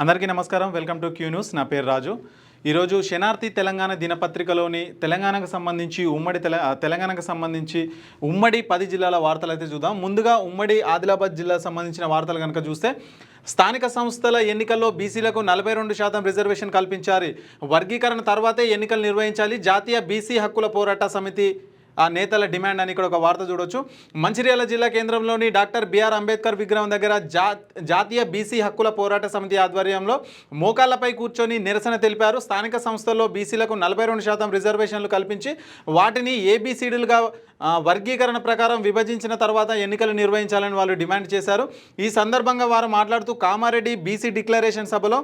అందరికీ నమస్కారం. Welcome to Q news. నా పేరు రాజు. ఈరోజు శనార్థి తెలంగాణ దినపత్రికలోని తెలంగాణకు సంబంధించి తెలంగాణకు సంబంధించి ఉమ్మడి 10 జిల్లాల వార్తలు అయితే చూద్దాం. ముందుగా ఉమ్మడి ఆదిలాబాద్ జిల్లాకు సంబంధించిన వార్తలు కనుక చూస్తే, స్థానిక సంస్థల ఎన్నికల్లో బీసీలకు 42% రిజర్వేషన్ కల్పించాలి. వర్గీకరణ తర్వాతే ఎన్నికలు నిర్వహించాలి. జాతీయ బీసీ హక్కుల పోరాట సమితి నేతల డిమాండ్ అని ఇక్కడ ఒక వార్త చూడొచ్చు. మంచిర్యాల జిల్లా కేంద్రంలోని డాక్టర్ బిఆర్ అంబేద్కర్ విగ్రహం దగ్గర జాతీయ బీసీ హక్కుల పోరాట సమితి ఆధ్వర్యంలో మోకాళ్లపై కూర్చొని నిరసన తెలిపారు. స్థానిక సంస్థల్లో బీసీలకు 42% రిజర్వేషన్లు కల్పించి వాటిని ఏబీసీడీలుగా వర్గీకరణ ప్రకారం విభజించిన తర్వాత ఎన్నికలు నిర్వహించాలని వాళ్ళు డిమాండ్ చేశారు. ఈ సందర్భంగా వారు మాట్లాడుతూ, కామారెడ్డి బీసీ డిక్లరేషన్ సభలో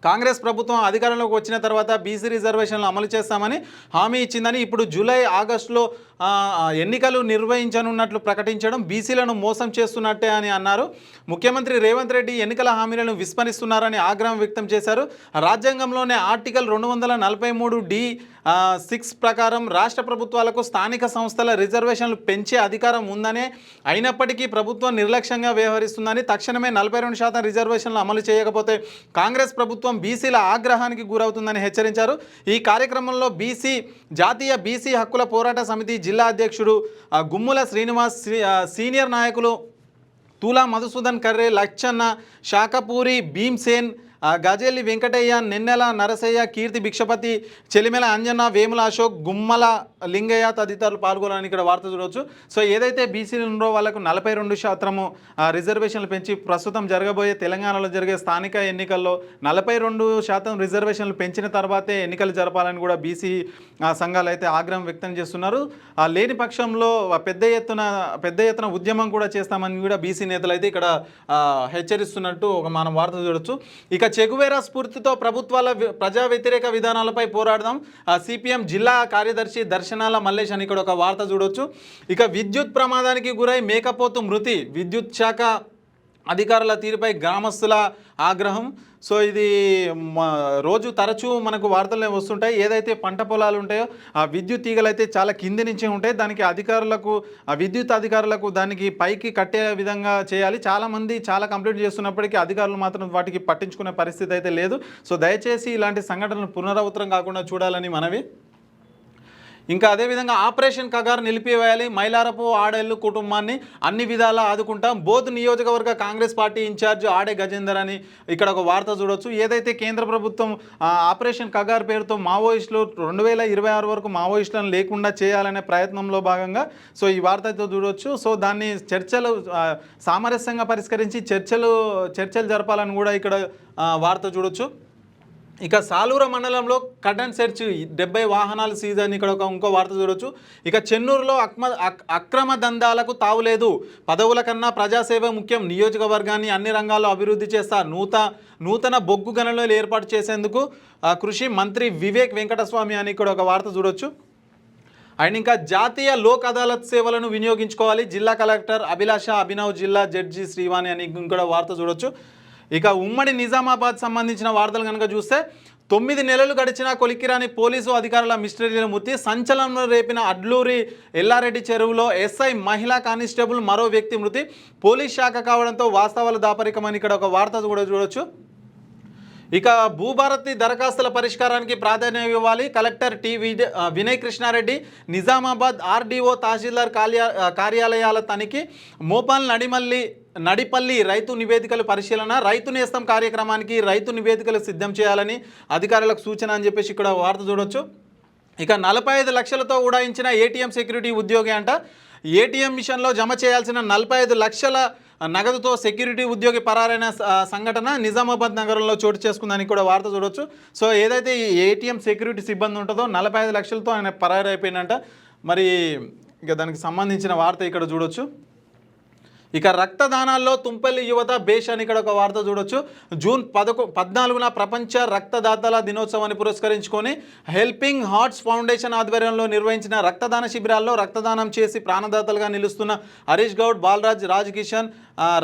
కాంగ్రెస్ ప్రభుత్వం అధికారంలోకి వచ్చిన తర్వాత బీసీ రిజర్వేషన్లు అమలు చేస్తామని హామీ ఇచ్చిందని, ఇప్పుడు జూలై ఆగస్టులో ఎన్నికలు నిర్వహించనున్నట్లు ప్రకటించడం బీసీలను మోసం చేస్తున్నట్టే అని అన్నారు. ముఖ్యమంత్రి రేవంత్ రెడ్డి ఎన్నికల హామీలను విస్మరిస్తున్నారని ఆగ్రహం వ్యక్తం చేశారు. రాజ్యాంగంలోనే ఆర్టికల్ 243(d)(6) ప్రకారం రాష్ట్ర ప్రభుత్వాలకు స్థానిక సంస్థల రిజర్వేషన్లు పెంచే అధికారం ఉందనే, అయినప్పటికీ ప్రభుత్వం నిర్లక్ష్యంగా వ్యవహరిస్తుందని, తక్షణమే 42% రిజర్వేషన్లు అమలు చేయకపోతే కాంగ్రెస్ ప్రభుత్వం బీసీల ఆగ్రహానికి గురవుతుందని హెచ్చరించారు. ఈ కార్యక్రమంలో జాతీయ బీసీ హక్కుల పోరాట సమితి జిల్లా అధ్యక్షుడు గుమ్ముల శ్రీనివాస్, సీనియర్ నాయకులు తూలా మధుసూదన్ కర్రే, లచ్చన్న, శాఖపూరి భీమ్సేన్, గజెల్లి వెంకటయ్య, నెన్నెల నరసయ్య, కీర్తి భిక్షపతి, చెలిమెల అంజన్న, వేముల అశోక్, గుమ్మల లింగయ్య తదితరులు పాల్గొనాలని ఇక్కడ వార్త చూడవచ్చు. సో ఏదైతే బీసీలు ఉన్నారో వాళ్ళకు 42% రిజర్వేషన్లు పెంచి ప్రస్తుతం జరగబోయే తెలంగాణలో జరిగే స్థానిక ఎన్నికల్లో 42% రిజర్వేషన్లు పెంచిన తర్వాతే ఎన్నికలు జరపాలని కూడా బీసీ సంఘాలు అయితే ఆగ్రహం వ్యక్తం చేస్తున్నారు. లేని పక్షంలో పెద్ద ఎత్తున ఉద్యమం కూడా చేస్తామని కూడా బీసీ నేతలు అయితే ఇక్కడ హెచ్చరిస్తున్నట్టు మనం వార్త చూడొచ్చు. ఇక చెగువేరా స్ఫూర్తితో ప్రభుత్వాల ప్రజా వ్యతిరేక విధానాలపై పోరాడదాం. సిపిఎం జిల్లా కార్యదర్శి దర్శనాల మల్లేష్ అని ఇక్కడ ఒక వార్త చూడొచ్చు. ఇక విద్యుత్ ప్రమాదానికి గురై మేకపోతు మృతి, విద్యుత్ శాఖ అధికారుల తీరుపై గ్రామస్తుల ఆగ్రహం. సో ఇది రోజు తరచూ మనకు వార్తలే వస్తుంటాయి. ఏదైతే పంట పొలాలు ఉంటాయో ఆ విద్యుత్ తీగలు అయితే చాలా కింది నుంచి ఉంటాయి. దానికి విద్యుత్ అధికారులకు దానికి పైకి కట్టే విధంగా చేయాలి. చాలామంది చాలా కంప్లీట్ చేస్తున్నప్పటికీ అధికారులు మాత్రం వాటికి పట్టించుకునే పరిస్థితి అయితే లేదు. సో దయచేసి ఇలాంటి సంఘటనలు పునరావృతం కాకుండా చూడాలని మనవి. ఇంకా అదేవిధంగా ఆపరేషన్ కగారు నిలిపివేయాలి. మైలారపు ఆడేళ్ళు కుటుంబాన్ని అన్ని విధాలా ఆదుకుంటాం. బోధ్ నియోజకవర్గ కాంగ్రెస్ పార్టీ ఇన్ఛార్జ్ ఆడే గజేందర్ అని ఇక్కడ ఒక వార్త చూడొచ్చు. ఏదైతే కేంద్ర ప్రభుత్వం ఆపరేషన్ కగారు పేరుతో మావోయిస్టులు 2026 వరకు మావోయిస్టులను లేకుండా చేయాలనే ప్రయత్నంలో భాగంగా సో ఈ వార్తతో చూడొచ్చు. సో దాన్ని సామరస్యంగా పరిష్కరించి చర్చలు జరపాలని కూడా ఇక్కడ వార్త చూడొచ్చు. ఇక సాలూర మండలంలో కటన్ సెర్చ్, 70 వాహనాలు సీజ్ అని ఇక్కడ ఇంకో వార్త చూడొచ్చు. ఇక చెన్నూరులో అక్రమ దందాలకు తావులేదు. పదవుల కన్నా ప్రజాసేవ ముఖ్యం. నియోజకవర్గాన్ని అన్ని రంగాల్లో అభివృద్ధి చేస్తా. నూతన బొగ్గు గనులు ఏర్పాటు చేసేందుకు కృషి మంత్రి వివేక్ వెంకటస్వామి అని ఇక్కడ ఒక వార్త చూడొచ్చు. అండ్ ఇంకా జాతీయ లోక్ అదాలత్ సేవలను వినియోగించుకోవాలి. జిల్లా కలెక్టర్ అభిలాష అభినవ్, జిల్లా జడ్జి శ్రీవాణి అని ఇంకొక వార్త చూడొచ్చు. ఇక ఉమ్మడి నిజామాబాద్ సంబంధించిన వార్తలు కనుక చూస్తే, 9 నెలలు గడిచిన కొలిక్కిరాని పోలీసు అధికారుల మిస్టరీల మృతి, సంచలనం రేపిన అడ్లూరి ఎల్లారెడ్డి చెరువులో ఎస్ఐ మహిళా కానిస్టేబుల్ మరో వ్యక్తి మృతి, పోలీస్ శాఖ కావడంతో వాస్తవాల దాపరికమని ఇక్కడ ఒక వార్త కూడా చూడొచ్చు. ఇక భూభారతి దరఖాస్తుల పరిష్కారానికి ప్రాధాన్యం ఇవ్వాలి. కలెక్టర్ వినయ్ కృష్ణారెడ్డి, నిజామాబాద్ ఆర్డీఓ తహసీల్దార్ కార్యాలయాల తనిఖీ, మోపాల్ నడిపల్లి రైతు నివేదికలు పరిశీలన, రైతు నేస్తం కార్యక్రమానికి రైతు నివేదికలు సిద్ధం చేయాలని అధికారులకు సూచన అని చెప్పేసి ఇక్కడ వార్త చూడొచ్చు. ఇక 45 లక్షలతో ఉడాయించిన ఏటీఎం సెక్యూరిటీ ఉద్యోగి అంట. ఏటీఎం మిషన్లో జమ చేయాల్సిన 45 లక్షల నగదుతో సెక్యూరిటీ ఉద్యోగి పరారైన సంఘటన నిజామాబాద్ నగరంలో చోటు చేసుకుందని కూడా వార్త చూడొచ్చు. సో ఏదైతే ఈ ఏటీఎం సెక్యూరిటీ సిబ్బంది ఉంటుందో 45 లక్షలతో ఆయన పరారైపోయినంట. మరి ఇక దానికి సంబంధించిన వార్త ఇక్కడ చూడొచ్చు. ఇక రక్తదానాల్లో తుంపల్లి యువత బేష్ అని ఇక్కడ ఒక వార్త చూడొచ్చు. జూన్ 14న ప్రపంచ రక్తదాతల దినోత్సవాన్ని పురస్కరించుకొని హెల్పింగ్ హార్ట్స్ ఫౌండేషన్ ఆధ్వర్యంలో నిర్వహించిన రక్తదాన శిబిరాల్లో రక్తదానం చేసి ప్రాణదాతలుగా నిలుస్తున్న హరీష్ గౌడ్, బాలరాజ్, రాజ్ కిషన్,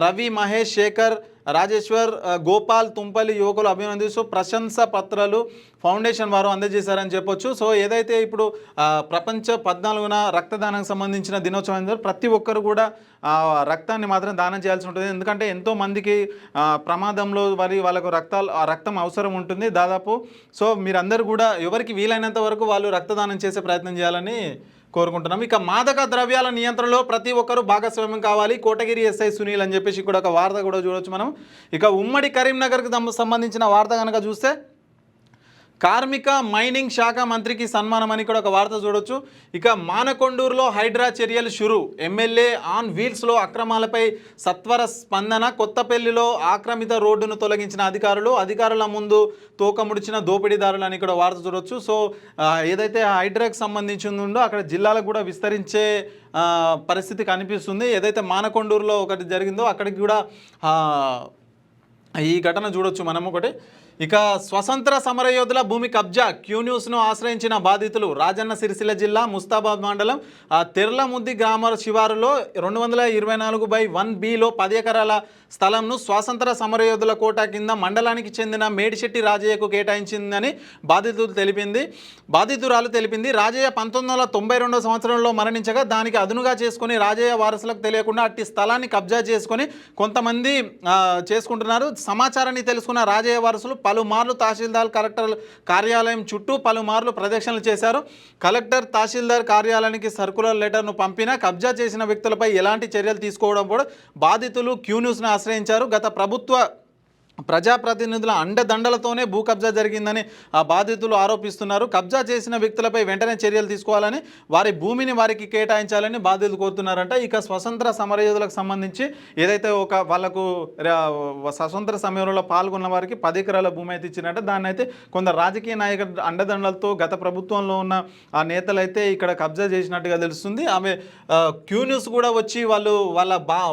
రవి, మహేష్, శేఖర్, రాజేశ్వర్ గోపాల్ తుంపల్లి యువకులు అభినందిస్తూ ప్రశంసా పత్రాలు ఫౌండేషన్ వారు అందజేశారని చెప్పొచ్చు. సో ఏదైతే ఇప్పుడు ప్రపంచ 14న రక్తదానానికి సంబంధించిన దినోత్సవం ప్రతి ఒక్కరు కూడా రక్తాన్ని మాత్రం దానం చేయాల్సి ఉంటుంది. ఎందుకంటే ఎంతో మందికి ప్రమాదంలో వాళ్ళకు రక్తం అవసరం ఉంటుంది దాదాపు. సో మీరందరూ కూడా ఎవరికి వీలైనంత వరకు వాళ్ళు రక్తదానం చేసే ప్రయత్నం చేయాలని కోరుకుంటున్నాం. ఇక మాదక ద్రవ్యాల నియంత్రణలో ప్రతి ఒక్కరూ భాగస్వామ్యం కావాలి, కోటగిరి ఎస్ఐ సునీల్ అని చెప్పేసి కూడా ఒక వార్త కూడా చూడవచ్చు మనం. ఇక ఉమ్మడి కరీంనగర్కి సంబంధించిన వార్త కనుక చూస్తే కార్మిక మైనింగ్ శాఖ మంత్రికి సన్మానం అని కూడా ఒక వార్త చూడొచ్చు. ఇక మానకొండూరులో హైడ్రా చర్యలు షురు, ఎమ్మెల్యే ఆన్ వీల్స్లో అక్రమాలపై సత్వర స్పందన, కొత్తపల్లిలో ఆక్రమిత రోడ్డును తొలగించిన అధికారుల ముందు తోకముడిచిన దోపిడీదారులు అని కూడా వార్త చూడొచ్చు. సో ఏదైతే హైడ్రాకి సంబంధించిందో అక్కడ జిల్లాలకు కూడా విస్తరించే పరిస్థితి కనిపిస్తుంది. ఏదైతే మానకొండూరులో ఒకటి జరిగిందో అక్కడికి కూడా ఈ ఘటన చూడొచ్చు మనం ఒకటి. ఇక స్వతంత్ర సమరయోధుల భూమి కబ్జా, క్యూ న్యూస్ను ఆశ్రయించిన బాధితులు. రాజన్న సిరిసిల్ల జిల్లా ముస్తాబాద్ మండలం తెర్లముద్ది గ్రామ శివారులో 224/1Bలో 10 ఎకరాల స్థలంను స్వాతంత్ర సమరయోధుల కోటా కింద మండలానికి చెందిన మేడిశెట్టి రాజయ్యకు కేటాయించిందని బాధితురాలు తెలిపింది. రాజయ్య 1992 సంవత్సరంలో మరణించగా దానికి అదునుగా చేసుకుని రాజయ్య వారసులకు తెలియకుండా అట్టి స్థలాన్ని కబ్జా చేసుకుని కొంతమంది చేసుకుంటున్నారు. సమాచారాన్ని తెలుసుకున్న రాజయ్య వారసులు పలుమార్లు తహసీల్దార్ కలెక్టర్ కార్యాలయం చుట్టూ పలుమార్లు ప్రదక్షిణలు చేశారు. కలెక్టర్ తహసీల్దార్ కార్యాలయానికి సర్కులర్ లెటర్ను పంపినా కబ్జా చేసిన వ్యక్తులపై ఎలాంటి చర్యలు తీసుకోవడం కూడా బాధితులు క్యూ న్యూస్ను ఆశ్రయించారు. గత ప్రభుత్వ ప్రజాప్రతినిధుల అండదండలతోనే భూ కబ్జా జరిగిందని ఆ బాధితులు ఆరోపిస్తున్నారు. కబ్జా చేసిన వ్యక్తులపై వెంటనే చర్యలు తీసుకోవాలని, వారి భూమిని వారికి కేటాయించాలని బాధితులు కోరుతున్నారంట. ఇక స్వతంత్ర సమరయోధులకు సంబంధించి ఏదైతే వాళ్లకు స్వతంత్ర సమరంలో పాల్గొన్న వారికి 10 ఎకరాల భూమి అయితే ఇచ్చినట్ట, దాన్ని అయితే కొందరు రాజకీయ నాయకుల అండదండలతో గత ప్రభుత్వంలో ఉన్న ఆ నేతలు అయితే ఇక్కడ కబ్జా చేసినట్టుగా తెలుస్తుంది. ఆమె క్యూ న్యూస్ కూడా వచ్చి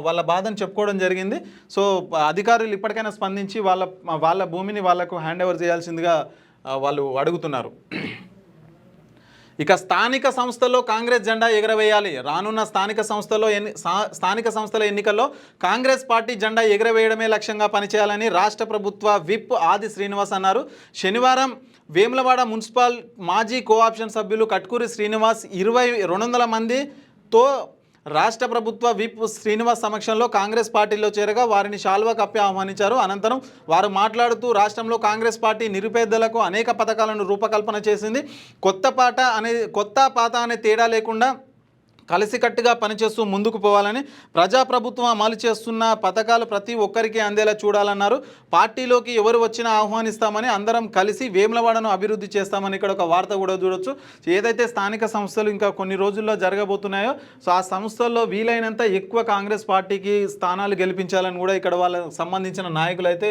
వాళ్ళ బాధను చెప్పుకోవడం జరిగింది. సో అధికారులు ఇప్పటికైనా స్పందించి వాళ్ళ భూమిని వాళ్ళకు హ్యాండ్ ఓవర్ చేయాల్సిందిగా వాళ్ళు అడుగుతున్నారు. ఇక స్థానిక సంస్థల్లో కాంగ్రెస్ జెండా ఎగరవేయాలి. రానున్న స్థానిక సంస్థల ఎన్నికల్లో కాంగ్రెస్ పార్టీ జెండా ఎగరవేయడమే లక్ష్యంగా పనిచేయాలని రాష్ట్ర ప్రభుత్వ విప్ ఆది శ్రీనివాస్ అన్నారు. శనివారం వేములవాడ మున్సిపల్ మాజీ కోఆప్షన్ సభ్యులు కట్కూరి శ్రీనివాస్ 200 మందితో రాష్ట్ర ప్రభుత్వ విప్ శ్రీనివాస్ సమక్షంలో కాంగ్రెస్ పార్టీలో చేరగా వారిని శాల్వా కప్పి ఆహ్వానించారు. అనంతరం వారు మాట్లాడుతూ రాష్ట్రంలో కాంగ్రెస్ పార్టీ నిరుపేదలకు అనేక పథకాలను రూపకల్పన చేసింది. కొత్త పాత అనే తేడా లేకుండా కలిసికట్టుగా పనిచేస్తూ ముందుకు పోవాలని, ప్రజాప్రభుత్వం అమలు చేస్తున్న పథకాలు ప్రతి ఒక్కరికి అందేలా చూడాలన్నారు. పార్టీలోకి ఎవరు వచ్చినా ఆహ్వానిస్తామని, అందరం కలిసి వేములవాడను అభివృద్ధి చేస్తామని ఇక్కడ ఒక వార్త కూడా చూడొచ్చు. ఏదైతే స్థానిక సంస్థలు ఇంకా కొన్ని రోజుల్లో జరగబోతున్నాయో సో ఆ సంస్థల్లో వీలైనంత ఎక్కువ కాంగ్రెస్ పార్టీకి స్థానాలు గెలిపించాలని కూడా ఇక్కడ వాళ్ళకి సంబంధించిన నాయకులు అయితే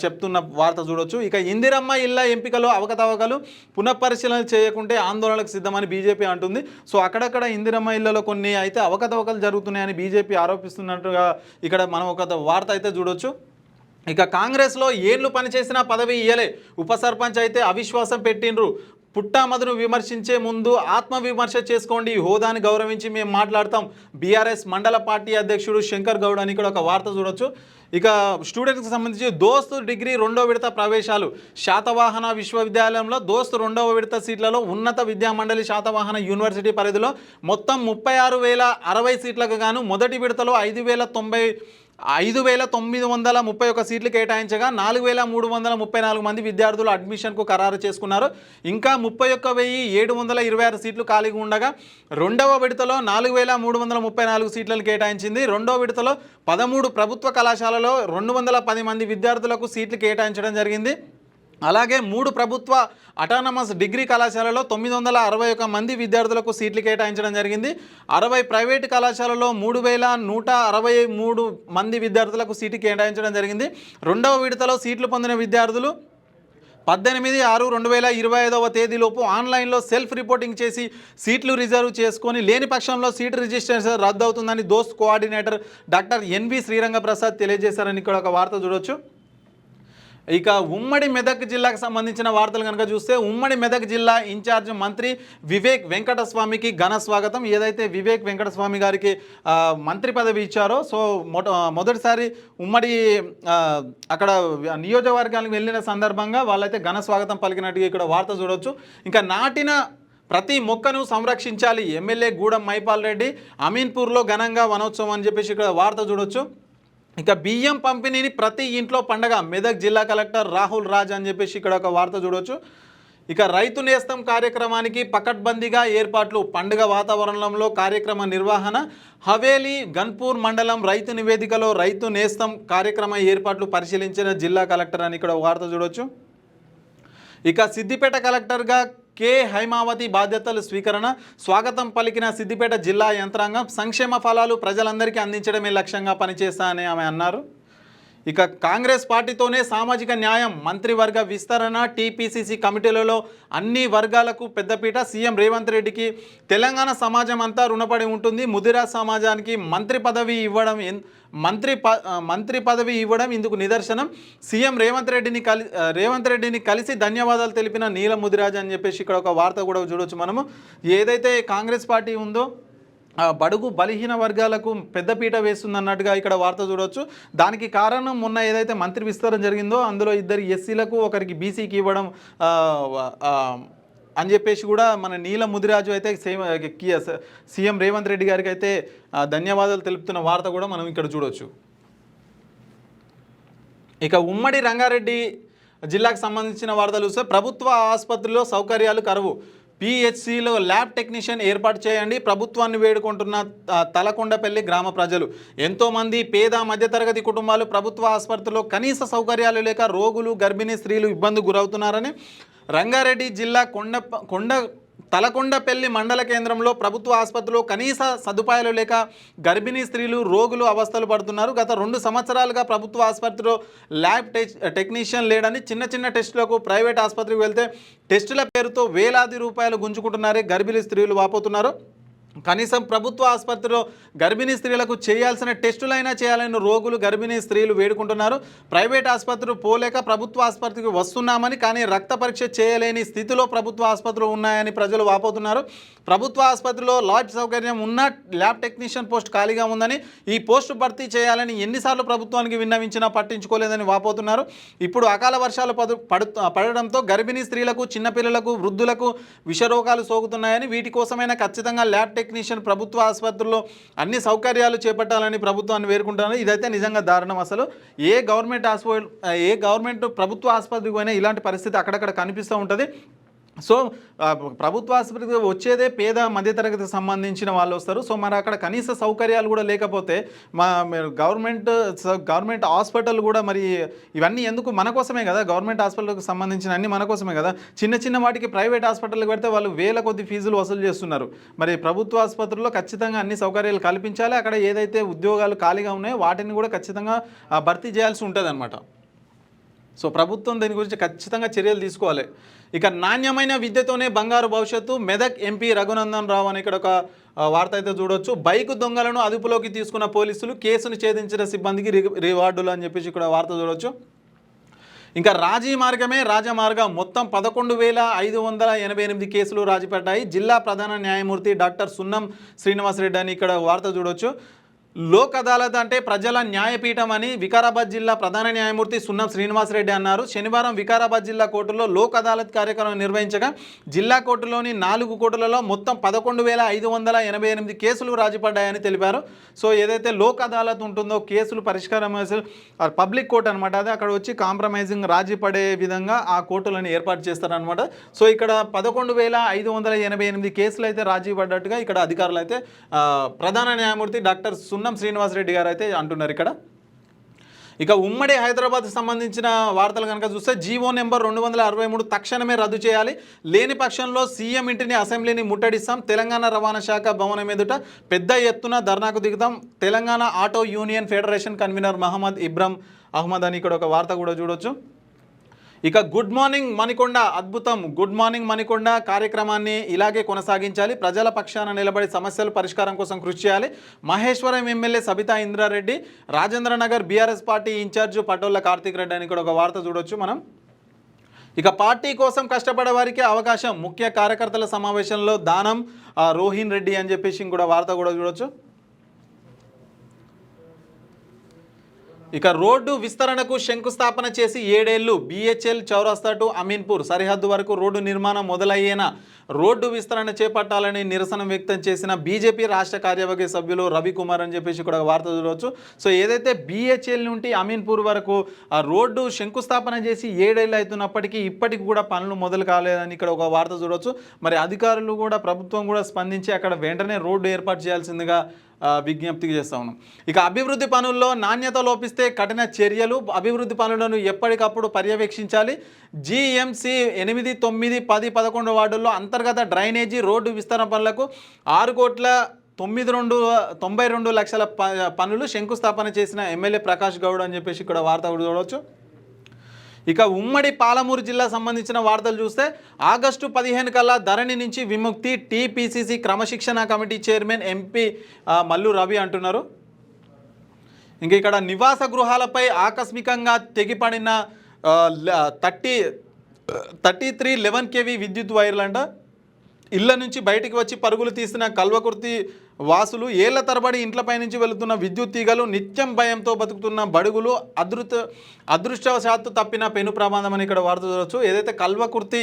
చెప్తున్న వార్త చూడొచ్చు. ఇక ఇందిరమ్మ ఇళ్ల ఎంపికలో అవకతవకలు పునఃపరిశీలన చేయకుంటే ఆందోళనకు సిద్ధమని బీజేపీ అంటుంది. సో అక్కడక్కడ ఇందిరమ్మ ఇళ్లలో కొన్ని అయితే అవకతవకలు జరుగుతున్నాయని బీజేపీ ఆరోపిస్తున్నట్టుగా ఇక్కడ మనం ఒక వార్త అయితే చూడొచ్చు. ఇక కాంగ్రెస్లో ఏళ్ళు పనిచేసినా పదవి ఇయ్యలే, ఉప సర్పంచ్ అయితే అవిశ్వాసం పెట్టిండ్రు. పుట్టామదును విమర్శించే ముందు ఆత్మవిమర్శ చేసుకోండి, హోదాని గౌరవించి మేము మాట్లాడతాం. బీఆర్ఎస్ మండల పార్టీ అధ్యక్షుడు శంకర్ గౌడ్ అని ఇక్కడ ఒక వార్త చూడొచ్చు. ఇక స్టూడెంట్స్కి సంబంధించి దోస్తు డిగ్రీ 2వ విడత ప్రవేశాలు. శాతవాహన విశ్వవిద్యాలయంలో దోస్తు 2వ విడత సీట్లలో ఉన్నత విద్యామండలి శాతవాహన యూనివర్సిటీ పరిధిలో మొత్తం 36,060 సీట్లకు గాను మొదటి విడతలో 5,931 సీట్లు కేటాయించగా 4,334 మంది విద్యార్థులు అడ్మిషన్కు ఖరారు చేసుకున్నారు. ఇంకా 31,726 సీట్లు ఖాళీగా ఉండగా రెండవ విడతలో 4,334 సీట్లను కేటాయించింది. రెండవ విడతలో 13 ప్రభుత్వ కళాశాలలో 210 మంది విద్యార్థులకు సీట్లు కేటాయించడం జరిగింది. అలాగే 3 ప్రభుత్వ అటానమస్ డిగ్రీ కళాశాలలో 961 మంది విద్యార్థులకు సీట్లు కేటాయించడం జరిగింది. 60 ప్రైవేటు కళాశాలలో 3,163 మంది విద్యార్థులకు సీట్లు కేటాయించడం జరిగింది. రెండవ విడతలో సీట్లు పొందిన విద్యార్థులు 18/6/2025 తేదీలోపు ఆన్లైన్లో సెల్ఫ్ రిపోర్టింగ్ చేసి సీట్లు రిజర్వ్ చేసుకొని లేని పక్షంలో సీటు రిజిస్ట్రేషన్ రద్దు అవుతుందని DOST coordinator doctor N V Sriranga Prasad తెలియజేశారని ఇక్కడ ఒక వార్త చూడొచ్చు. ఇక ఉమ్మడి మెదక్ జిల్లాకు సంబంధించిన వార్తలు కనుక చూస్తే ఉమ్మడి మెదక్ జిల్లా ఇన్ఛార్జ్ మంత్రి వివేక్ వెంకటస్వామికి ఘన స్వాగతం. ఏదైతే వివేక్ వెంకటస్వామి గారికి మంత్రి పదవి ఇచ్చారో సో మొదటిసారి ఉమ్మడి అక్కడ నియోజకవర్గానికి వెళ్ళిన సందర్భంగా వాళ్ళైతే ఘన స్వాగతం పలికినట్టుగా ఇక్కడ వార్త చూడవచ్చు. ఇంకా నాటిన ప్రతి మొక్కను సంరక్షించాలి ఎమ్మెల్యే గూడెం మైపాల్ రెడ్డి, అమీన్పూర్లో ఘనంగా వనోత్సవం అని చెప్పేసి ఇక్కడ వార్త చూడవచ్చు. ఇక బియ్యం పంపిణీని ప్రతి ఇంట్లో పండగ మెదక్ జిల్లా కలెక్టర్ రాహుల్ రాజ్ అని చెప్పేసి ఇక్కడ ఒక వార్త చూడవచ్చు. ఇక రైతు నేస్తం కార్యక్రమానికి పకడ్బందీగా ఏర్పాట్లు, పండుగ వాతావరణంలో కార్యక్రమ నిర్వహణ. హవేలీ గన్పూర్ మండలం రైతు నివేదికలో రైతు నేస్తం కార్యక్రమ ఏర్పాట్లు పరిశీలించిన జిల్లా కలెక్టర్ అని ఇక్కడ వార్త చూడవచ్చు. ఇక సిద్దిపేట కలెక్టర్గా కె హైమావతి బాధ్యతలు స్వీకరణ, స్వాగతం పలికిన సిద్దిపేట జిల్లా యంత్రాంగం. సంక్షేమ ఫలాలు ప్రజలందరికీ అందించడమే లక్ష్యంగా పనిచేస్తానని ఆమె అన్నారు. ఇక కాంగ్రెస్ పార్టీతోనే సామాజిక న్యాయం, మంత్రివర్గ విస్తరణ, టీపీసీసీ కమిటీలలో అన్ని వర్గాలకు పెద్దపీట. సీఎం రేవంత్ రెడ్డికి తెలంగాణ సమాజం అంతా రుణపడి ఉంటుంది. ముదిరా సమాజానికి మంత్రి పదవి ఇవ్వడం ఇందుకు నిదర్శనం. సీఎం రేవంత్ రెడ్డిని కలిసి ధన్యవాదాలు తెలిపిన నీల ముదిరాజ్ అని చెప్పేసి ఇక్కడ ఒక వార్త కూడా చూడవచ్చు. మనము ఏదైతే కాంగ్రెస్ పార్టీ ఉందో బడుగు బలహీన వర్గాలకు పెద్దపీట వేస్తుందన్నట్టుగా ఇక్కడ వార్త చూడవచ్చు. దానికి కారణం మొన్న ఏదైతే మంత్రి విస్తరణ జరిగిందో అందులో 2 ఎస్సీలకు ఒకరికి బీసీకి ఇవ్వడం అని చెప్పేసి కూడా మన నీల ముదిరాజు అయితే సీఎం రేవంత్ రెడ్డి గారికి అయితే ధన్యవాదాలు తెలుపుతున్న వార్త కూడా మనం ఇక్కడ చూడవచ్చు. ఇక ఉమ్మడి రంగారెడ్డి జిల్లాకు సంబంధించిన వార్తలు చూస్తే ప్రభుత్వ ఆసుపత్రుల్లో సౌకర్యాలు కరువు, పిహెచ్సిలో ల్యాబ్ టెక్నీషియన్ ఏర్పాటు చేయండి ప్రభుత్వాన్ని వేడుకుంటున్న తలకొండపల్లి గ్రామ ప్రజలు. ఎంతోమంది పేద మధ్యతరగతి కుటుంబాలు ప్రభుత్వ ఆసుపత్రిలో కనీస సౌకర్యాలు లేక రోగులు, గర్భిణీ స్త్రీలు ఇబ్బంది గురవుతున్నారని రంగారెడ్డి జిల్లా తలకొండపల్లి మండల కేంద్రంలో ప్రభుత్వ ఆసుపత్రిలో కనీస సదుపాయాలు లేక గర్భిణీ స్త్రీలు, రోగులు అవస్థలు పడుతున్నారు. గత 2 సంవత్సరాలుగా ప్రభుత్వ ఆసుపత్రిలో ల్యాబ్ టెక్నీషియన్ లేడని చిన్న టెస్టులకు ప్రైవేట్ ఆసుపత్రికి వెళ్తే టెస్టుల పేరుతో వేలాది రూపాయలు గుంజుకుంటున్నారే గర్భిణీ స్త్రీలు వాపోతున్నారు. కనీసం ప్రభుత్వ ఆసుపత్రిలో గర్భిణీ స్త్రీలకు చేయాల్సిన టెస్టులైనా చేయాలని రోగులు, గర్భిణీ స్త్రీలు వేడుకుంటున్నారు. ప్రైవేట్ ఆసుపత్రులు పోలేక ప్రభుత్వ ఆసుపత్రికి వస్తున్నామని, కానీ రక్త పరీక్ష చేయలేని స్థితిలో ప్రభుత్వ ఆసుపత్రులు ఉన్నాయని ప్రజలు వాపోతున్నారు. ప్రభుత్వ ఆసుపత్రిలో ల్యాబ్ సౌకర్యం ఉన్న ల్యాబ్ టెక్నీషియన్ పోస్ట్ ఖాళీగా ఉందని, ఈ పోస్టు భర్తీ చేయాలని ఎన్నిసార్లు ప్రభుత్వానికి విన్నవించినా పట్టించుకోలేదని వాపోతున్నారు. ఇప్పుడు అకాల వర్షాలు పడడంతో గర్భిణీ స్త్రీలకు, చిన్నపిల్లలకు, వృద్ధులకు విషరోగాలు సోకుతున్నాయని, వీటి కోసమైనా ఖచ్చితంగా ల్యాబ్ టెక్నీషియన్ ప్రభుత్వ ఆసుపత్రుల్లో అన్ని సౌకర్యాలు చేపట్టాలని ప్రభుత్వాన్ని వేడుకుంటున్నారు. ఇదైతే నిజంగా దారుణం. అసలు ఏ గవర్నమెంట్ ప్రభుత్వ ఆసుపత్రికి పోయినా ఇలాంటి పరిస్థితి అక్కడక్కడ కనిపిస్తూ ఉంటుంది. సో ప్రభుత్వ ఆసుపత్రికి వచ్చేదే పేద మధ్యతరగతికి సంబంధించిన వాళ్ళు వస్తారు. సో మరి అక్కడ కనీస సౌకర్యాలు కూడా లేకపోతే గవర్నమెంట్ హాస్పిటల్ కూడా మరి ఇవన్నీ ఎందుకు? మన కోసమే కదా, గవర్నమెంట్ హాస్పిటల్కి సంబంధించిన అన్ని మన కోసమే కదా. చిన్న వాటికి ప్రైవేట్ హాస్పిటల్కి పెడితే వాళ్ళు వేల కొద్ది ఫీజులు వసూలు చేస్తున్నారు. మరి ప్రభుత్వ ఆసుపత్రుల్లో ఖచ్చితంగా అన్ని సౌకర్యాలు కల్పించాలి. అక్కడ ఏదైతే ఉద్యోగాలు ఖాళీగా ఉన్నాయో వాటిని కూడా ఖచ్చితంగా భర్తీ చేయాల్సి ఉంటుంది అన్నమాట. సో ప్రభుత్వం దీని గురించి ఖచ్చితంగా చర్యలు తీసుకోవాలి. ఇక నాణ్యమైన విద్యతోనే బంగారు భవిష్యత్తు, మెదక్ ఎంపీ రఘునందన్ రావు అని ఇక్కడ ఒక వార్త అయితే చూడొచ్చు. బైకు దొంగలను అదుపులోకి తీసుకున్న పోలీసులు, కేసును ఛేదించిన సిబ్బందికి రివార్డులు అని చెప్పేసి ఇక్కడ వార్త చూడొచ్చు. ఇంకా రాజీ మార్గమే రాజమార్గం, మొత్తం 11,588 కేసులు రాజీపడ్డాయి. జిల్లా ప్రధాన న్యాయమూర్తి డాక్టర్ సున్నం శ్రీనివాసరెడ్డి అని ఇక్కడ వార్త చూడొచ్చు. లోక్ అదాలత్ అంటే ప్రజల న్యాయపీఠం అని వికారాబాద్ జిల్లా ప్రధాన న్యాయమూర్తి సున్నం శ్రీనివాసరెడ్డి అన్నారు. శనివారం వికారాబాద్ జిల్లా కోర్టులో లోక్ అదాలత్ కార్యక్రమం నిర్వహించగా జిల్లా కోర్టులోని 4 కోర్టులలో మొత్తం 11,588 కేసులు రాజీపడ్డాయని తెలిపారు. సో ఏదైతే లోక్ అదాలత్ ఉంటుందో కేసులు పరిష్కారం పబ్లిక్ కోర్టు అనమాట, అది అక్కడ వచ్చి కాంప్రమైజింగ్ రాజీ పడే విధంగా ఆ కోర్టులను ఏర్పాటు చేస్తారనమాట. సో ఇక్కడ 11,588 కేసులు అయితే రాజీ పడ్డట్టుగా ఇక్కడ అధికారులు అయితే ప్రధాన న్యాయమూర్తి డాక్టర్ సున్నం శ్రీనివాసరెడ్డి గారు అయితే అంటున్నారు ఇక్కడ. ఇక ఉమ్మడి హైదరాబాద్కి సంబంధించిన వార్తలు కనుక చూస్తే జీవో నెంబర్ 263 తక్షణమే రద్దు చేయాలి, లేని పక్షంలో సీఎం ఇంటిని, అసెంబ్లీని ముట్టడిస్తాం, తెలంగాణ రవాణా శాఖ భవనం ఎదుట పెద్ద ఎత్తున ధర్నాకు దిగుతాం, Telangana auto union federation convener Mohammed Ibrahim Ahmed అని ఇక్కడ ఒక వార్త కూడా చూడొచ్చు. ఇక గుడ్ మార్నింగ్ మణికొండ అద్భుతం. గుడ్ మార్నింగ్ మణికొండ కార్యక్రమాన్ని ఇలాగే కొనసాగించాలి, ప్రజల పక్షాన నిలబడి సమస్యల పరిష్కారం కోసం కృషి చేయాలి. Maheshwaram MLA Sabitha Indra Reddy, Rajendranagar BRS party incharge Patolla Karthik Reddy అని కూడా ఒక వార్త చూడొచ్చు మనం. ఇక పార్టీ కోసం కష్టపడే వారికి అవకాశం, ముఖ్య కార్యకర్తల సమావేశంలో దానం రోహిన్ రెడ్డి అని చెప్పేసి కూడా వార్త కూడా చూడొచ్చు. ఇక రోడ్డు విస్తరణకు శంకుస్థాపన చేసి 7 ఏళ్లు, బిహెచ్ఎల్ చౌరస్తా టు అమీన్పూర్ సరిహద్దు వరకు రోడ్డు నిర్మాణం మొదలయ్యేనా, రోడ్డు విస్తరణ చేపట్టాలని నిరసన వ్యక్తం చేసిన బీజేపీ రాష్ట్ర కార్యవర్గ సభ్యులు రవికుమార్ అని చెప్పేసి కూడా వార్త చూడవచ్చు. సో ఏదైతే బిహెచ్ఎల్ నుండి అమీన్పూర్ వరకు ఆ రోడ్డు శంకుస్థాపన చేసి 7 ఏళ్ళు అవుతున్నప్పటికీ ఇప్పటికి కూడా పనులు మొదలు కాలేదని ఇక్కడ ఒక వార్త చూడవచ్చు. మరి అధికారులు కూడా ప్రభుత్వం కూడా స్పందించి అక్కడ వెంటనే రోడ్డు ఏర్పాటు చేయాల్సిందిగా విజ్ఞప్తి చేస్తా ఉన్నాం. ఇక అభివృద్ధి పనుల్లో నాణ్యత లోపిస్తే కఠిన చర్యలు, అభివృద్ధి పనులను ఎప్పటికప్పుడు పర్యవేక్షించాలి. జీఎంసీ 8, 9, 10, 11 వార్డుల్లో అంతర్గత డ్రైనేజీ రోడ్డు విస్తరణ పనులకు 6,92 లక్షల పనులు శంకుస్థాపన చేసిన ఎమ్మెల్యే ప్రకాష్ గౌడ్ అని చెప్పేసి ఇక్కడ వార్త చూడవచ్చు. ఇక ఉమ్మడి పాలమూరు జిల్లా సంబంధించిన వార్తలు చూస్తే ఆగస్టు 15 కల్లా ధరణి నుంచి విముక్తి, టీపీసీసీ క్రమశిక్షణ committee chairman MP Mallu Ravi అంటున్నారు. ఇంక ఇక్కడ నివాస గృహాలపై ఆకస్మికంగా తెగిపడిన 3311 kV విద్యుత్ వైర్లంట. ఇళ్ల నుంచి బయటికి వచ్చి పరుగులు తీసిన కల్వకుర్తి వాసులు, ఏళ్ల తరబడి ఇంట్లపై నుంచి వెళుతున్న విద్యుత్ తీగలు, నిత్యం భయంతో బతుకుతున్న బడుగులు, అదృష్టవశాత్తు తప్పిన పెను ప్రమాదం అని ఇక్కడ వార్త చూడవచ్చు. ఏదైతే కల్వకుర్తి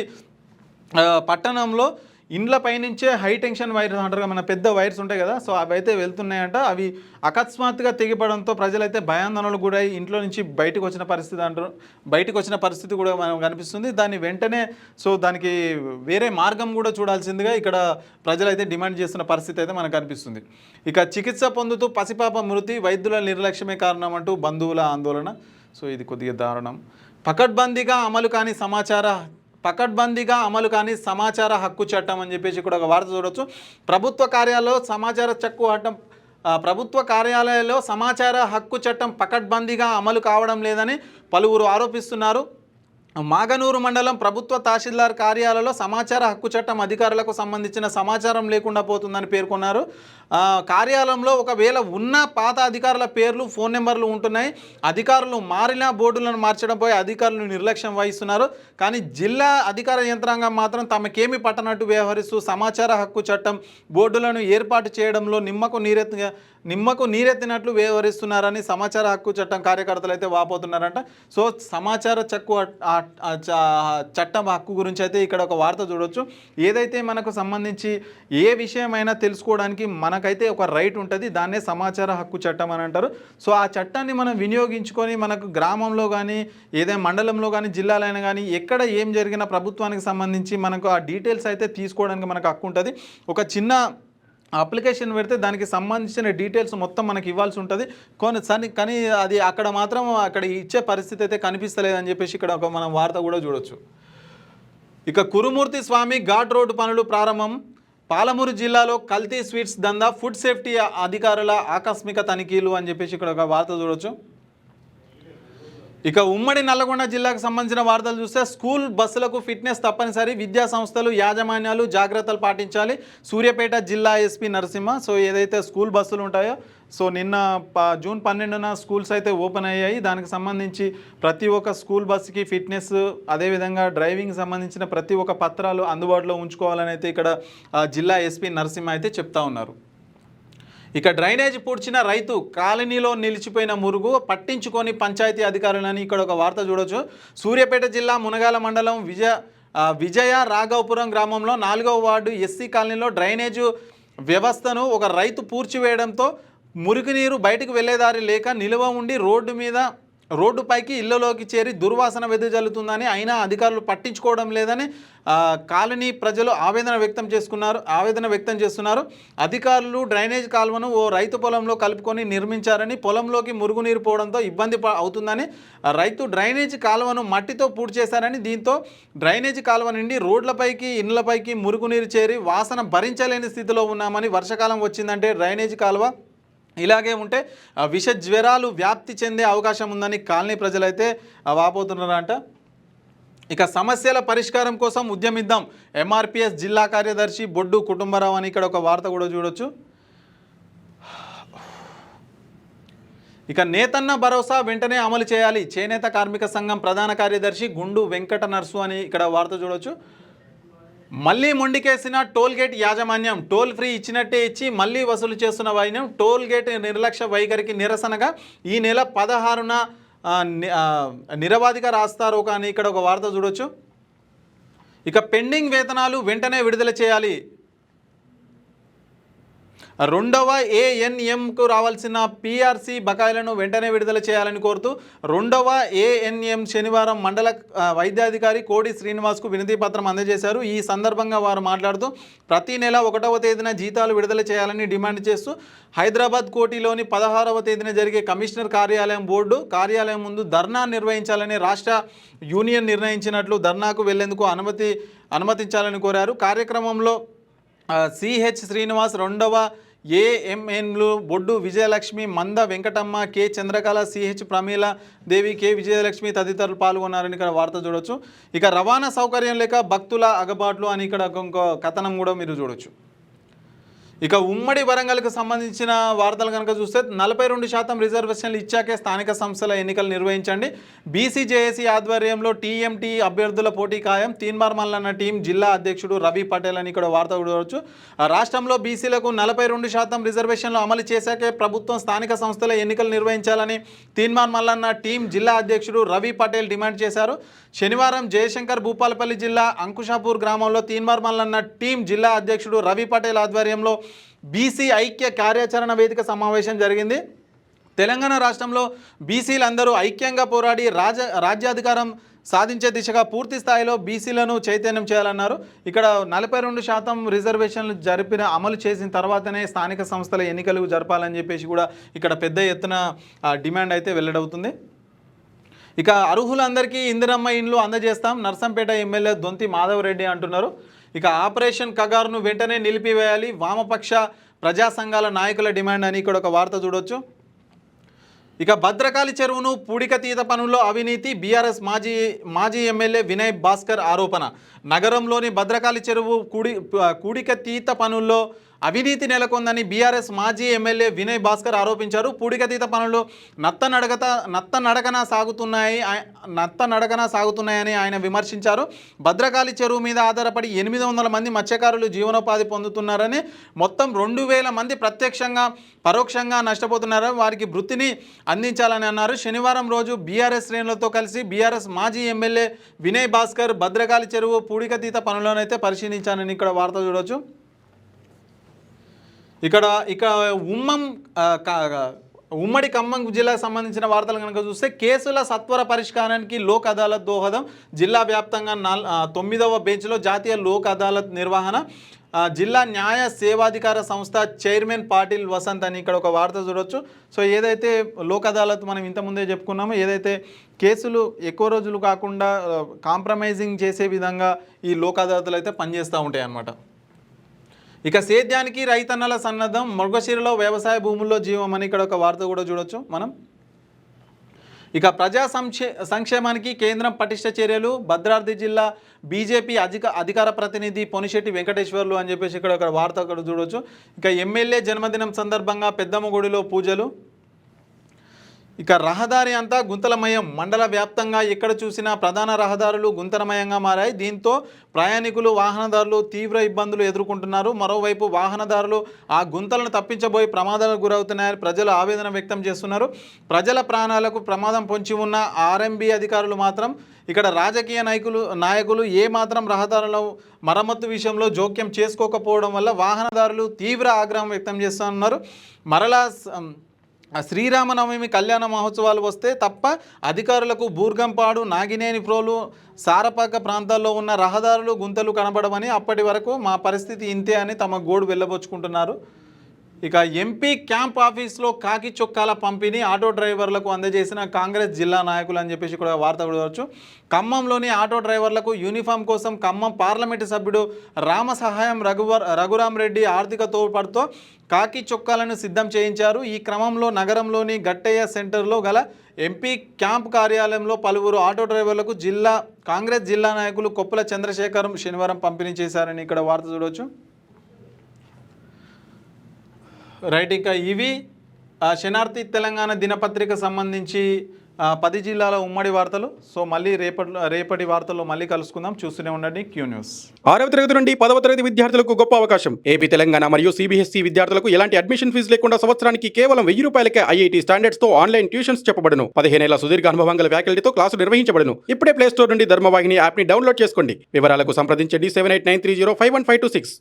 పట్టణంలో ఇండ్ల పైనుంచే హై టెన్షన్ వైర్స్ అంటారు, మన పెద్ద వైర్స్ ఉంటాయి కదా, సో అవి అయితే వెళ్తున్నాయంట. అవి అకస్మాత్తుగా తెగిపడంతో ప్రజలైతే భయాందోళనలు కూడా ఇంట్లో నుంచి బయటకు వచ్చిన పరిస్థితి కూడా మనకు కనిపిస్తుంది. దాన్ని వెంటనే దానికి వేరే మార్గం కూడా చూడాల్సిందిగా ఇక్కడ ప్రజలైతే డిమాండ్ చేస్తున్న పరిస్థితి అయితే మనకు కనిపిస్తుంది. ఇక చికిత్స పొందుతూ పసిపాప మృతి, వైద్యుల నిర్లక్ష్యమే కారణం అంటూ బంధువుల ఆందోళన. సో ఇది కొద్దిగా దారుణం. పకడ్బందీగా అమలు కాని సమాచార హక్కు చట్టం అని చెప్పేసి కూడా ఒక వార్త చూడవచ్చు. ప్రభుత్వ కార్యాలయాల్లో సమాచార హక్కు చట్టం పకడ్బందీగా అమలు కావడం లేదని పలువురు ఆరోపిస్తున్నారు. మాగనూరు మండలం ప్రభుత్వ తహసీల్దార్ కార్యాలయంలో సమాచార హక్కు చట్టం అధికారులకు సంబంధించిన సమాచారం లేకుండా పోతుందని పేర్కొన్నారు. కార్యాలయంలో ఒకవేళ ఉన్న పాత అధికారుల పేర్లు, ఫోన్ నెంబర్లు ఉంటున్నాయి. అధికారులు మారిన బోర్డులను మార్చడంపై అధికారులు నిర్లక్ష్యం వహిస్తున్నారు. కానీ జిల్లా అధికార యంత్రాంగం మాత్రం తమకేమీ పట్టనట్టు వ్యవహరిస్తూ సమాచార హక్కు చట్టం బోర్డులను ఏర్పాటు చేయడంలో నిమ్మకు నీరెత్తినట్లు వ్యవహరిస్తున్నారని సమాచార హక్కు చట్టం కార్యకర్తలు అయితే వాపోతున్నారంట. సో సమాచార చట్టం హక్కు గురించి అయితే ఇక్కడ ఒక వార్త చూడొచ్చు. ఏదైతే మనకు సంబంధించి ఏ విషయమైనా తెలుసుకోవడానికి మనకైతే ఒక రైట్ ఉంటుంది, దాన్నే సమాచార హక్కు చట్టం అని అంటారు. సో ఆ చట్టాన్ని మనం వినియోగించుకొని మనకు గ్రామంలో కానీ ఏదైనా మండలంలో కానీ జిల్లాలైనా కానీ ఎక్కడ ఏం జరిగినా ప్రభుత్వానికి సంబంధించి మనకు ఆ డీటెయిల్స్ అయితే తీసుకోవడానికి మనకు హక్కు ఉంటుంది. ఒక చిన్న అప్లికేషన్ పెడితే దానికి సంబంధించిన డీటెయిల్స్ మొత్తం మనకి ఇవ్వాల్సి ఉంటుంది. కానీ అది అక్కడ ఇచ్చే పరిస్థితి అయితే కనిపిస్తలేదని చెప్పేసి ఇక్కడ ఒక మనం వార్త కూడా చూడొచ్చు. ఇక కురుమూర్తి స్వామి ఘాట్ రోడ్డు పనులు ప్రారంభం. పాలమూరు జిల్లాలో కల్తీ స్వీట్స్ దందా, ఫుడ్ సేఫ్టీ అధికారుల ఆకస్మిక తనిఖీలు అని చెప్పేసి ఇక్కడ ఒక వార్త చూడొచ్చు. ఇక ఉమ్మడి నల్లగొండ జిల్లాకు సంబంధించిన వార్తలు చూస్తే స్కూల్ బస్సులకు ఫిట్నెస్ తప్పనిసరి, విద్యా సంస్థలు యాజమాన్యాలు జాగ్రత్తలు పాటించాలి. సూర్యాపేట జిల్లా ఎస్పీ నరసింహ. సో ఏదైతే స్కూల్ బస్సులు ఉంటాయో, సో నిన్న జూన్ 12న స్కూల్స్ అయితే ఓపెన్ అయ్యాయి. దానికి సంబంధించి ప్రతి ఒక్క స్కూల్ బస్సుకి ఫిట్నెస్, అదేవిధంగా డ్రైవింగ్ సంబంధించిన ప్రతి ఒక్క పత్రాలు అందుబాటులో ఉంచుకోవాలని అయితే ఇక్కడ జిల్లా ఎస్పీ నరసింహ అయితే చెప్తా ఉన్నారు. ఇక డ్రైనేజ్ పూడ్చిన రైతు, కాలనీలో నిలిచిపోయిన మురుగు పట్టించుకొని పంచాయతీ అధికారులని ఇక్కడ ఒక వార్త చూడొచ్చు. సూర్యాపేట జిల్లా మునగాల మండలం విజయ రాఘవపురం గ్రామంలో 4వ వార్డు ఎస్సీ కాలనీలో డ్రైనేజు వ్యవస్థను ఒక రైతు పూడ్చివేయడంతో మురుగునీరు బయటకు వెళ్లేదారి లేక నిలువ ఉండి రోడ్డుపైకి ఇళ్లలోకి చేరి దుర్వాసన వెదజల్లుతుందని, అయినా అధికారులు పట్టించుకోవడం లేదని కాలనీ ప్రజలు ఆవేదన వ్యక్తం చేస్తున్నారు. అధికారులు డ్రైనేజ్ కాలువను ఓ రైతు పొలంలో కలుపుకొని నిర్మించారని, పొలంలోకి మురుగునీరు పోవడంతో ఇబ్బంది అవుతుందని, రైతు డ్రైనేజ్ కాలువను మట్టితో పూడ్చేశారని, దీంతో డ్రైనేజ్ కాలువ నుండి రోడ్లపైకి ఇండ్లపైకి మురుగునీరు చేరి వాసన భరించలేని స్థితిలో ఉన్నామని, వర్షాకాలం వచ్చిందంటే డ్రైనేజ్ కాలువ ఇలాగే ఉంటే విష జ్వరాలు వ్యాప్తి చెందే అవకాశం ఉందని కాలనీ ప్రజలైతే వాపోతున్నారంట. ఇక సమస్యల పరిష్కారం కోసం ఉద్యమిద్దాం, ఎంఆర్పిఎస్ జిల్లా కార్యదర్శి బొడ్డు కుటుంబరావు అని ఇక్కడ ఒక వార్త కూడా చూడొచ్చు. ఇక నేతన్న భరోసా వెంటనే అమలు చేయాలి, చేనేత కార్మిక సంఘం ప్రధాన కార్యదర్శి గుండు వెంకట నర్సు అని ఇక్కడ వార్త చూడొచ్చు. మళ్ళీ మొండికేసిన టోల్ గేట్ యాజమాన్యం, టోల్ ఫ్రీ ఇచ్చినట్టే ఇచ్చి మళ్ళీ వసూలు చేస్తున్న వైనం, టోల్ గేట్ నిర్లక్ష్య వైఖరికి నిరసనగా ఈ నెల 16న నిరవాధిక రాస్తారు కానీ ఇక్కడ ఒక వార్త చూడొచ్చు. ఇక పెండింగ్ వేతనాలు వెంటనే విడుదల చేయాలి, రెండవ ఏఎన్ఎంకు రావాల్సిన పిఆర్సీ బకాయిలను వెంటనే విడుదల చేయాలని కోరుతూ రెండవ ఏఎన్ఎం శనివారం మండల వైద్యాధికారి కోడి శ్రీనివాస్కు వినతి పత్రం అందజేశారు. ఈ సందర్భంగా వారు మాట్లాడుతూ ప్రతి నెల 1వ తేదీన జీతాలు విడుదల చేయాలని డిమాండ్ చేస్తూ హైదరాబాద్ కోటిలోని 16వ తేదీన జరిగే కమిషనర్ బోర్డు కార్యాలయం ముందు ధర్నా నిర్వహించాలని రాష్ట్ర యూనియన్ నిర్ణయించినట్లు ధర్నాకు వెళ్లేందుకు అనుమతించాలని కోరారు. కార్యక్రమంలో సిహెచ్ శ్రీనివాస్, రెండవ ఏఎంఎన్లు బొడ్డు విజయలక్ష్మి, మంద వెంకటమ్మ, కె చంద్రకళ, సిహెచ్ ప్రమీల దేవి, కె విజయలక్ష్మి తదితరులు పాల్గొన్నారని ఇక్కడ వార్త చూడొచ్చు. ఇక రవాణా సౌకర్యం లేక భక్తుల అగబాట్లు అని ఇక్కడ ఇంకో కథనం కూడా మీరు చూడొచ్చు. ఇక ఉమ్మడి వరంగల్కు సంబంధించిన వార్తలు కనుక చూస్తే 42% రిజర్వేషన్లు ఇచ్చాకే స్థానిక సంస్థల ఎన్నికలు నిర్వహించండి, బీసీజేఏసీ ఆధ్వర్యంలో టీఎంటీ అభ్యర్థుల పోటీ ఖాయం, తీన్మార్ మల్లన్న టీం జిల్లా అధ్యక్షుడు రవి పటేల్ అని ఇక్కడ వార్త చూడవచ్చు. రాష్ట్రంలో బీసీలకు 42% రిజర్వేషన్లు అమలు చేశాకే ప్రభుత్వం స్థానిక సంస్థల ఎన్నికలు నిర్వహించాలని తీన్మార్ మల్లన్న టీం జిల్లా అధ్యక్షుడు రవి పటేల్ డిమాండ్ చేశారు. శనివారం జయశంకర్ భూపాలపల్లి జిల్లా అంకుషాపూర్ గ్రామంలో తీన్మార్ మల్లన్న టీం జిల్లా అధ్యక్షుడు రవి పటేల్ ఆధ్వర్యంలో బీసీ ఐక్య కార్యాచరణ వేదిక సమావేశం జరిగింది. తెలంగాణ రాష్ట్రంలో బీసీలందరూ ఐక్యంగా పోరాడి రాజ్యాధికారం సాధించే దిశగా పూర్తి స్థాయిలో బీసీలను చైతన్యం చేయాలన్నారు. ఇక్కడ 42% రిజర్వేషన్లు అమలు చేసిన తర్వాతనే స్థానిక సంస్థల ఎన్నికలు జరపాలని చెప్పేసి కూడా ఇక్కడ పెద్ద ఎత్తున డిమాండ్ అయితే వెల్లడవుతుంది. ఇక అర్హులందరికీ ఇందిరమ్మ ఇండ్లు అందజేస్తాం, నర్సంపేట ఎమ్మెల్యే దొంతి మాధవరెడ్డి అంటున్నారు. ఇక ఆపరేషన్ కగారును వెంటనే నిలిపివేయాలి, వామపక్ష ప్రజా సంఘాల నాయకుల డిమాండ్ అని ఇక్కడ ఒక వార్త చూడొచ్చు. ఇక భద్రకాళి చెరువును పూడికతీత పనుల్లో అవినీతి, బీఆర్ఎస్ మాజీ ఎమ్మెల్యే వినయ్ భాస్కర్ ఆరోపణ. నగరంలోని భద్రకాళి చెరువు కూడికతీత పనుల్లో అవినీతి నెలకొందని బీఆర్ఎస్ మాజీ ఎమ్మెల్యే వినయ్ భాస్కర్ ఆరోపించారు. పూడికతీత పనులు నత్తనడకన సాగుతున్నాయని ఆయన విమర్శించారు. భద్రకాళి చెరువు మీద ఆధారపడి 800 మంది మత్స్యకారులు జీవనోపాధి పొందుతున్నారని, మొత్తం 2000 మంది ప్రత్యక్షంగా పరోక్షంగా నష్టపోతున్నారని, వారికి వృత్తిని అందించాలని అన్నారు. శనివారం రోజు బీఆర్ఎస్ శ్రేణులతో కలిసి బీఆర్ఎస్ మాజీ ఎమ్మెల్యే వినయ్ భాస్కర్ భద్రకాళి చెరువు పూడికతీత పనులనైతే పరిశీలించానని ఇక్కడ వార్త చూడవచ్చు. ఇక్కడ ఉమ్మడి ఖమ్మం జిల్లాకు సంబంధించిన వార్తలు కనుక చూస్తే కేసుల సత్వర పరిష్కారానికి లోక్ అదాలత్ దోహదం, జిల్లా వ్యాప్తంగా 9వ బెంచ్లో జాతీయ లోక్ అదాలత్ నిర్వహణ, జిల్లా న్యాయ సేవాధికార సంస్థ చైర్మన్ పాటిల్ వసంత్ అని ఇక్కడ ఒక వార్త చూడొచ్చు. సో ఏదైతే లోక్ అదాలత్ మనం ఇంతకుముందే చెప్పుకున్నామో, ఏదైతే కేసులు ఎక్కువ రోజులు కాకుండా కాంప్రమైజింగ్ చేసే విధంగా ఈ లోక్ అదాలత్లు అయితే పనిచేస్తూ ఉంటాయి అన్నమాట. ఇక సేద్యానికి రైతన్నల సన్నద్ధం, మృగశిరలో వ్యవసాయ భూముల్లో జీవం అని ఇక్కడ ఒక వార్త కూడా చూడొచ్చు మనం. ఇక ప్రజా సంక్షేమానికి కేంద్రం పటిష్ట చర్యలు, భద్రాద్రి జిల్లా బీజేపీ అధికార ప్రతినిధి పొనిశెట్టి వెంకటేశ్వర్లు అని చెప్పేసి ఇక్కడ ఒక వార్త కూడా చూడొచ్చు. ఇక ఎమ్మెల్యే జన్మదినం సందర్భంగా పెద్దమ్మ గుడిలో పూజలు. ఇక రహదారి అంతా గుంతలమయం, మండల వ్యాప్తంగా ఎక్కడ చూసినా ప్రధాన రహదారులు గుంతలమయంగా మారాయి. దీంతో ప్రయాణికులు వాహనదారులు తీవ్ర ఇబ్బందులు ఎదుర్కొంటున్నారు. మరోవైపు వాహనదారులు ఆ గుంతలను తప్పించబోయి ప్రమాదాలకు గురవుతున్నాయని ప్రజలు ఆవేదన వ్యక్తం చేస్తున్నారు. ప్రజల ప్రాణాలకు ప్రమాదం పొంచి ఉన్న ఆర్ఎంబీ అధికారులు మాత్రం ఇక్కడ రాజకీయ నాయకులు ఏమాత్రం రహదారుల మరమ్మతు విషయంలో జోక్యం చేసుకోకపోవడం వల్ల వాహనదారులు తీవ్ర ఆగ్రహం వ్యక్తం చేస్తున్నారు. మరలా శ్రీరామనవమి కళ్యాణ మహోత్సవాలు వస్తే తప్ప అధికారులకు బూర్గంపాడు, నాగినేని ప్రోలు, సారపాక ప్రాంతాల్లో ఉన్న రహదారులు గుంతలు కనబడమని, అప్పటి వరకు మా పరిస్థితి ఇంతే అని తమ గోడు వెళ్ళబోచుకుంటున్నారు. ఇక ఎంపీ క్యాంప్ ఆఫీస్లో కాకి చొక్కాల పంపిణీ ఆటో డ్రైవర్లకు అందజేసిన కాంగ్రెస్ జిల్లా నాయకులు అని చెప్పేసి కూడా వార్త చూడవచ్చు. ఖమ్మంలోని ఆటో డ్రైవర్లకు యూనిఫామ్ కోసం ఖమ్మం పార్లమెంటు సభ్యుడు రామసహాయం రఘురామ్ రెడ్డి ఆర్థిక తోడ్పాటుతో కాకి చొక్కాలను సిద్ధం చేయించారు. ఈ క్రమంలో నగరంలోని గట్టయ్య సెంటర్లో గల ఎంపీ క్యాంప్ కార్యాలయంలో పలువురు ఆటో డ్రైవర్లకు కాంగ్రెస్ జిల్లా నాయకులు కొప్పుల చంద్రశేఖరం శనివారం పంపిణీ చేశారని ఇక్కడ వార్త చూడవచ్చు. రైట్, ఇంకా ఇవి శనార్థి తెలంగాణ దినపత్రిక సంబంధించి 10 జిల్లాల ఉమ్మడి వార్తలు. సో మళ్ళీ రేపటి వార్తల్లో మళ్ళీ కలుసుకుందాం. చూస్తూనే ఉండండి క్యూ న్యూస్. 6వ తరగతి నుండి 10వ తరగతి విద్యార్థులకు గొప్ప అవకాశం. ఏపీ తెలంగాణ మరియు సిబిఎస్ఈ విద్యార్థులకు ఎలాంటి అడ్మిషన్ ఫీజు లేకుండా సంవత్సరానికి కేవలం 1000 రూపాయలకే ఐఐటీ స్టాండర్డ్స్ తో ఆన్లైన్ ట్యూషన్స్ చెప్పబడును. 15 ఏళ్ల సుదీర్ఘ అనుభవం గల ఫ్యాకల్టీతో క్లాసులు నిర్వహించబడును. ఇప్పుడే ప్లే స్టోర్ నుండి ధర్మవాహిని యాప్ ని డౌన్లోడ్ చేసుకోండి. వివరాలకు సంప్రదించండి 7893051526.